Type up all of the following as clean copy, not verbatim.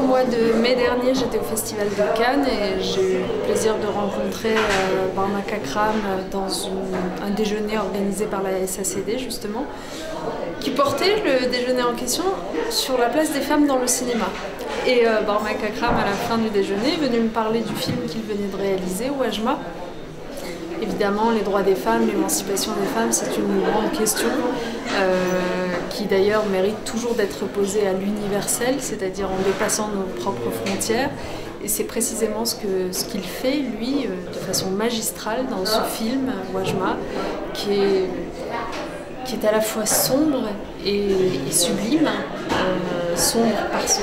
au mois de mai dernier, j'étais au Festival de Cannes et j'ai eu le plaisir de rencontrer Barmak Akram dans un déjeuner organisé par la SACD justement, qui portait le déjeuner en question sur la place des femmes dans le cinéma. Et Barmak Akram, à la fin du déjeuner, est venu me parler du film qu'il venait de réaliser, Wajma. Évidemment, les droits des femmes, l'émancipation des femmes, c'est une grande question qui d'ailleurs mérite toujours d'être posée à l'universel, c'est-à-dire en dépassant nos propres frontières. Et c'est précisément ce qu'il fait, lui, de façon magistrale dans ce film, Wajma, qui est à la fois sombre et sublime. Sombre parce que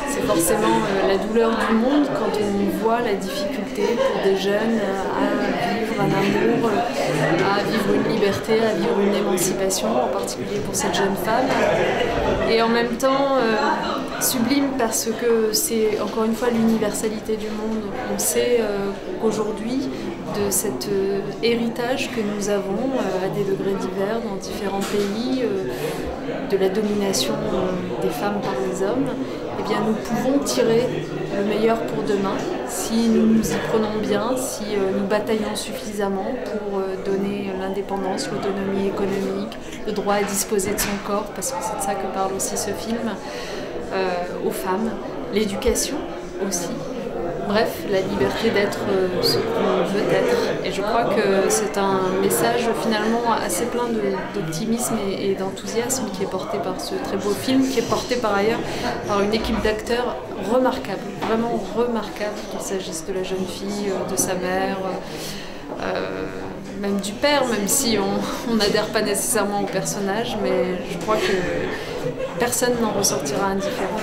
c'est forcément la douleur du monde quand on voit la difficulté pour des jeunes à vivre un amour, à vivre une liberté, à vivre une émancipation, en particulier pour cette jeune femme. Et en même temps sublime parce que c'est encore une fois l'universalité du monde. On sait qu'aujourd'hui, de cet héritage que nous avons à des degrés divers dans différents pays, de la domination des femmes par les hommes, eh bien nous pouvons tirer le meilleur pour demain si nous nous y prenons bien, si nous bataillons suffisamment pour donner l'indépendance, l'autonomie économique, le droit à disposer de son corps, parce que c'est de ça que parle aussi ce film, aux femmes, l'éducation aussi. Bref, la liberté d'être ce qu'on veut être. Et je crois que c'est un message finalement assez plein d'optimisme et d'enthousiasme qui est porté par ce très beau film, qui est porté par ailleurs par une équipe d'acteurs remarquable, vraiment remarquable, qu'il s'agisse de la jeune fille, de sa mère, même du père, même si on n'adhère pas nécessairement au personnage, mais je crois que personne n'en ressortira indifférent.